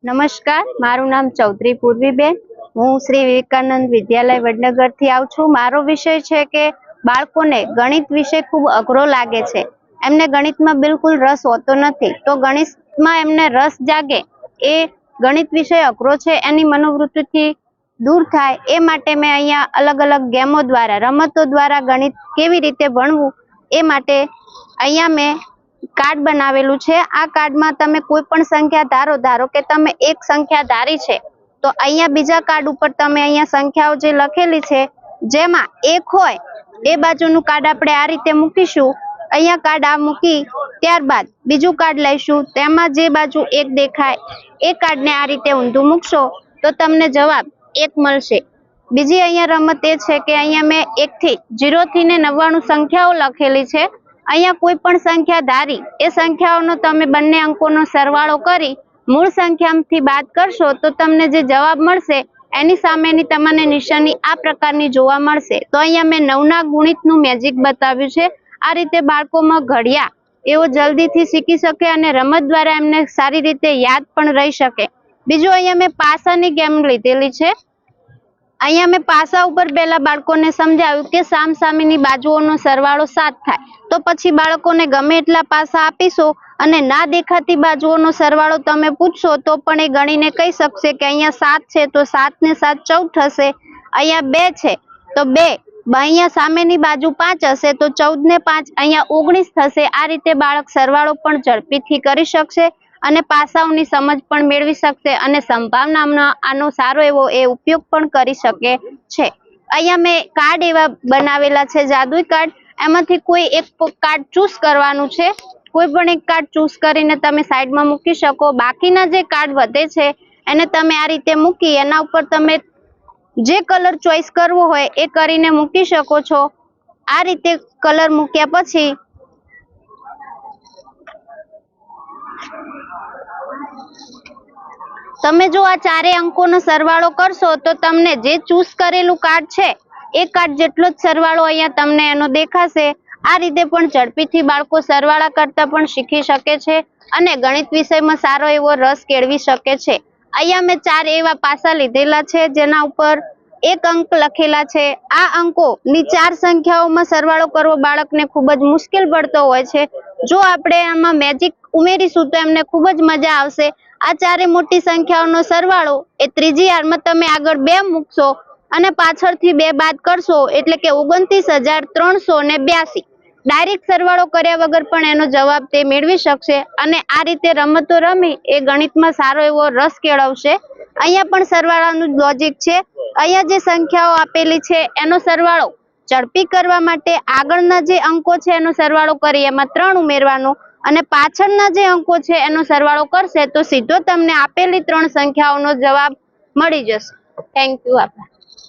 નમસ્કાર, મારું નામ ચૌધરી પૂર્વીબેન. હું શ્રી વિવેકાનંદ વિદ્યાલય વડનગરથી આવું છું. મારો વિષય છે કે બાળકોને ગણિત વિષય ખૂબ અઘરો લાગે છે. એમને ગણિતમાં બિલકુલ રસ હોતો નથી. તો ગણિતમાં એમને રસ જાગે, એ ગણિત વિષય અઘરો છે એની મનોવૃત્તિથી દૂર થાય એ માટે મેં અહીંયા અલગ અલગ ગેમો દ્વારા, રમતો દ્વારા ગણિત કેવી રીતે ભણવું એ માટે અહીંયા મેં કાર્ડ બનાવેલું છે. આ કાર્ડમાં તમે કોઈ પણ સંખ્યા ધારો કે તમે એક સંખ્યા ધારી છે, તો અહીંયા બીજા કાર્ડ ઉપર તમે અહીંયા સંખ્યાઓ જે લખેલી છે જેમાં એક હોય એ બાજુનું કાર્ડ આપણે આ રીતે મૂકીશું. અહીંયા કાર્ડ આ મૂકી ત્યારબાદ બીજું કાર્ડ લઈશું, તેમાં જે બાજુ એક દેખાય એ કાર્ડને આ રીતે ઊંધું મૂકશો તો તમને જવાબ 1 મળશે. બીજી અહીંયા રમત એ છે કે અહીંયા મેં 1 થી 0 થી 99 સંખ્યાઓ લખેલી છે. અહીંયા કોઈ પણ સંખ્યા ધારી એ સંખ્યાઓનો તમે બંને અંકોનો સરવાળો કરી મૂળ સંખ્યામાંથી બાદ કરશો તો તમને જે જવાબ મળશે એની સામેની તમને નિશાની આ પ્રકારની જોવા મળશે. તો અહીંયા મેં 9ના ગુણિતનું મેજિક બતાવ્યું છે. આ રીતે બાળકોમાં ઘડ્યા એવો જલ્દીથી શીખી શકે અને રમત દ્વારા એમને સારી રીતે યાદ પણ રહી શકે. બીજું અહીંયા મેં પાસાની ગેમ લીધેલી છે. અહીંયા મેં પાસા ઉપર પહેલા બાળકોને સમજાવ્યું કે સામસામેની બાજુઓનો સરવાળો 7 થાય. તો પછી બાળકોને ગમે એટલા પાસા આપીશો અને ના દેખાતી બાજુઓનો સરવાળો તમે પૂછશો તો પણ એ ગણીને કહી શકશે કે અહીંયા 7 છે તો 7 ને 7 14 થશે. અહીંયા 2 છે તો 2, અહીંયા સામેની બાજુ 5 હશે તો 14 ને 5 અહીંયા 19 થશે. આ રીતે બાળક સરવાળો પણ ઝડપીથી કરી શકશે અને પાસાઓની સમજ પણ મેળવી શકશે અને સંભાવનાનો આનો સારો એવો એ ઉપયોગ પણ કરી શકે છે. અહીંયા મેં કાર્ડ એવા બનાવેલા છે, જાદુઈ કાર્ડ. એમાંથી કોઈ એક કાર્ડ ચૂઝ કરવાનું છે. કોઈ પણ એક કાર્ડ ચૂઝ કરીને તમે સાઈડમાં મૂકી શકો. બાકીના જે કાર્ડ વધે છે એને તમે આ રીતે મૂકી એના ઉપર તમે જે કલર ચોઈસ કરવો હોય એ કરીને મૂકી શકો છો. આ રીતે કલર મૂક્યા પછી તમે જો આ ચારે અંકોનો સરવાળો કરશો તો તમને જે ચૂઝ કરેલું કાર્ડ છે એ કાર્ડ જેટલો જ સરવાળો અહીંયા તમને એનો દેખાશે. આ રીતે પણ ઝડપીથી બાળકો સરવાળા કરતા પણ શીખી શકે છે અને ગણિત વિષયમાં સારો એવો રસ કેળવી શકે છે. અહીંયા મેં 4 એવા પાસા લીધેલા છે જેના ઉપર 1 અંક લખેલા છે. આ અંકોની 4 સંખ્યાઓમાં સરવાળો કરવો બાળકને ખૂબ જ મુશ્કેલ પડતો હોય છે. જો આપણે આમાં મેજિક ઉમેરીશું તો એમને ખૂબ જ મજા આવશે. આ 4 મોટી સંખ્યાઓનો સરવાળો એ ત્રીજી હારમાં તમે આગળ 2 મૂકશો અને પાછળથી 2 બાદ કરશો એટલે કે 29,382. ડાયરેક્ટ સરવાળો કર્યા વગર પણ એનો જવાબ તે મેળવી શકશે અને આ રીતે રમતો રમી એ ગણિતમાં સારો એવો રસ કેળવશે. અહીંયા પણ સરવાળાનું લોજિક છે. અહીંયા જે સંખ્યાઓ આપેલી છે એનો સરવાળો ઝડપી કરવા માટે આગળના જે અંકો છે એનો સરવાળો કરી એમાં 3 ઉમેરવાનો અને પાછળના જે અંકો છે એનો સરવાળો કરશે તો સીધો તમને આપેલી 3 સંખ્યાઓનો જવાબ મળી જશે. Thank you. આભાર.